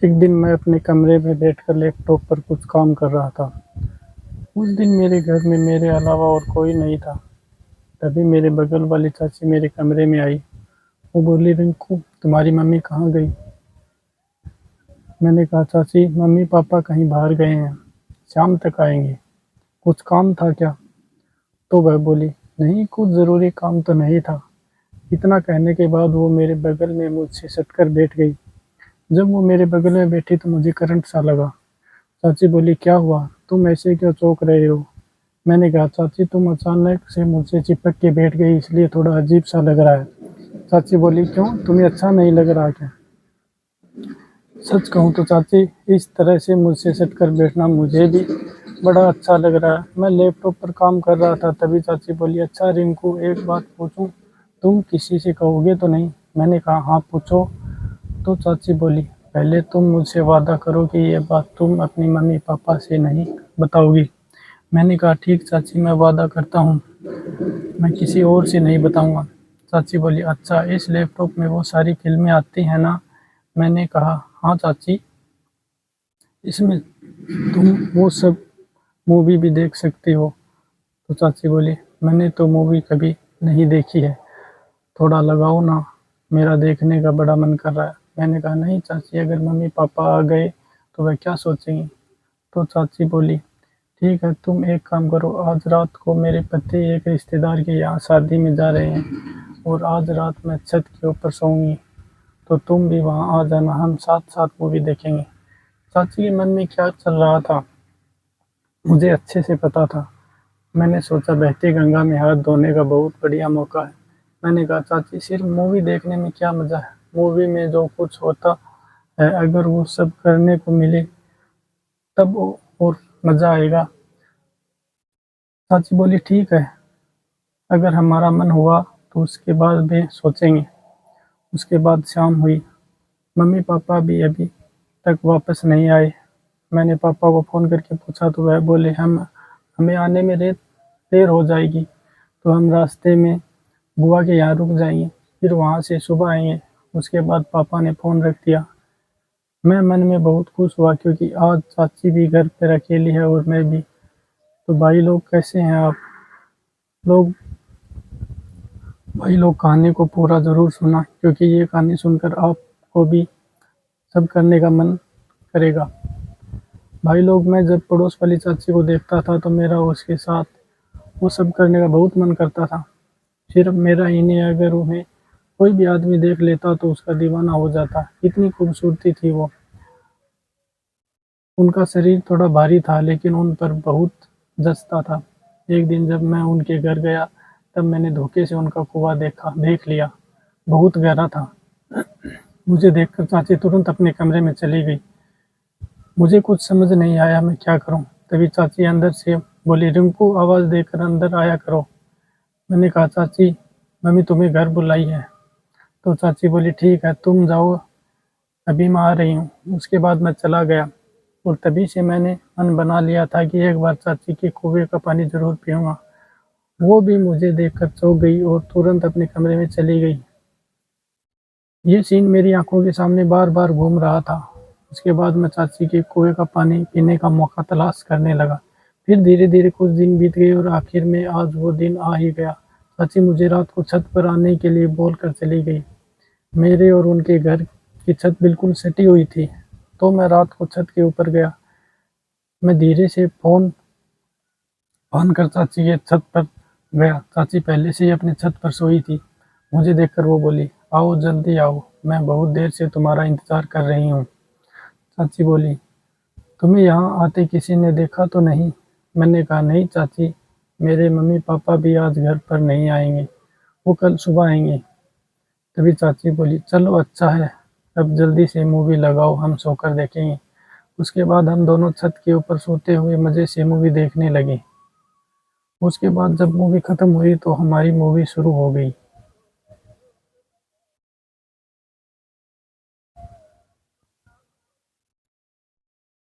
एक दिन मैं अपने कमरे में बैठकर लैपटॉप पर कुछ काम कर रहा था। उस दिन मेरे घर में मेरे अलावा और कोई नहीं था। तभी मेरे बगल वाली चाची मेरे कमरे में आई। वो बोली, रिंकू तुम्हारी मम्मी कहाँ गई? मैंने कहा, चाची मम्मी पापा कहीं बाहर गए हैं, शाम तक आएंगे। कुछ काम था क्या? तो वह बोली, नहीं कुछ ज़रूरी काम तो नहीं था। इतना कहने के बाद वो मेरे बगल में मुझसे सटकर बैठ गई। जब वो मेरे बगल में बैठी तो मुझे करंट सा लगा। चाची बोली, क्या हुआ, तुम ऐसे क्यों चौंक रहे हो? मैंने कहा, चाची तुम अचानक से मुझसे चिपक के बैठ गई इसलिए थोड़ा अजीब सा लग रहा है। चाची बोली, क्यों, तुम्हें अच्छा नहीं लग रहा क्या? सच कहूँ तो चाची, इस तरह से मुझसे सटकर बैठना मुझे भी बड़ा अच्छा लग रहा है। मैं लैपटॉप पर काम कर रहा था, तभी चाची बोली, अच्छा रिंकू एक बात पूछूं, तुम किसी से कहोगे तो नहीं? मैंने कहा, हाँ पूछो। तो चाची बोली, पहले तुम मुझसे वादा करो कि ये बात तुम अपनी मम्मी पापा से नहीं बताओगी। मैंने कहा, ठीक चाची मैं वादा करता हूँ, मैं किसी और से नहीं बताऊंगा। चाची बोली, अच्छा इस लैपटॉप में वो सारी फिल्में आती हैं ना? मैंने कहा, हाँ चाची, इसमें तुम वो सब मूवी भी देख सकती हो। तो चाची बोली, मैंने तो मूवी कभी नहीं देखी है, थोड़ा लगाओ ना, मेरा देखने का बड़ा मन कर रहा है। मैंने कहा, नहीं चाची, अगर मम्मी पापा आ गए तो वह क्या सोचेंगी? तो चाची बोली, ठीक है, तुम एक काम करो, आज रात को मेरे पति एक रिश्तेदार के यहाँ शादी में जा रहे हैं और आज रात मैं छत के ऊपर सोऊंगी, तो तुम भी वहाँ आ जाना, हम साथ साथ मूवी देखेंगे। चाची के मन में क्या चल रहा था मुझे अच्छे से पता था। मैंने सोचा, बहती गंगा में हाथ धोने का बहुत बढ़िया मौका है। मैंने कहा, चाची सिर्फ मूवी देखने में क्या मज़ा है? मूवी में जो कुछ होता है अगर वो सब करने को मिले तब और मज़ा आएगा। चाची बोली, ठीक है, अगर हमारा मन हुआ तो उसके बाद भी सोचेंगे। उसके बाद शाम हुई। मम्मी पापा भी अभी तक वापस नहीं आए। मैंने पापा को फ़ोन करके पूछा तो वह बोले, हमें आने में देर हो जाएगी, तो हम रास्ते में बुआ के यहाँ रुक जाएंगे, फिर वहाँ से सुबह आएंगे। उसके बाद पापा ने फ़ोन रख दिया। मैं मन में बहुत खुश हुआ क्योंकि आज चाची भी घर पर अकेली है और मैं भी। तो कैसे हैं आप लोग? भाई लोग, कहानी को पूरा ज़रूर सुना क्योंकि ये कहानी सुनकर आपको भी सब करने का मन करेगा। भाई लोग, मैं जब पड़ोस वाली चाची को देखता था तो मेरा उसके साथ वो सब करने का बहुत मन करता था। सिर्फ मेरा ही नहीं, अगर उन्हें कोई भी आदमी देख लेता तो उसका दीवाना हो जाता। इतनी खूबसूरती थी वो। उनका शरीर थोड़ा भारी था लेकिन उन पर बहुत जचता था। एक दिन जब मैं उनके घर गया तब मैंने धोखे से उनका कुआं देख लिया। बहुत गहरा था। मुझे देखकर चाची तुरंत अपने कमरे में चली गई। मुझे कुछ समझ नहीं आया मैं क्या करूं। तभी चाची अंदर से बोली, रिंकू आवाज़ देकर अंदर आया करो। मैंने कहा, चाची मम्मी तुम्हें घर बुलाई है। तो चाची बोली, ठीक है तुम जाओ, अभी मैं आ रही हूँ। उसके बाद मैं चला गया और तभी से मैंने मन बना लिया था कि एक बार चाची के कुएं का पानी जरूर पीऊंगा। वो भी मुझे देखकर चौंक गई और तुरंत अपने कमरे में चली गई। ये सीन मेरी आंखों के सामने बार बार घूम रहा था। उसके बाद मैं चाची के कुएं का पानी पीने का मौका तलाश करने लगा। फिर धीरे धीरे कुछ दिन बीत गए और आखिर में आज वो दिन आ ही गया। चाची मुझे रात को छत पर आने के लिए बोल कर चली गई। मेरे और उनके घर की छत बिल्कुल सटी हुई थी, तो मैं रात को छत के ऊपर गया। मैं धीरे से फ़ोन ऑन कर चाची के छत पर गया। चाची पहले से ही अपनी छत पर सोई थी। मुझे देखकर वो बोली, आओ जल्दी आओ, मैं बहुत देर से तुम्हारा इंतज़ार कर रही हूँ। चाची बोली, तुम्हें यहाँ आते किसी ने देखा तो नहीं? मैंने कहा, नहीं चाची, मेरे मम्मी पापा भी आज घर पर नहीं आएंगे, वो कल सुबह आएंगे। तभी चाची बोली, चलो अच्छा है, अब जल्दी से मूवी लगाओ, हम सोकर देखेंगे। उसके बाद हम दोनों छत के ऊपर सोते हुए मज़े से मूवी देखने लगे। उसके बाद जब मूवी ख़त्म हुई तो हमारी मूवी शुरू हो गई।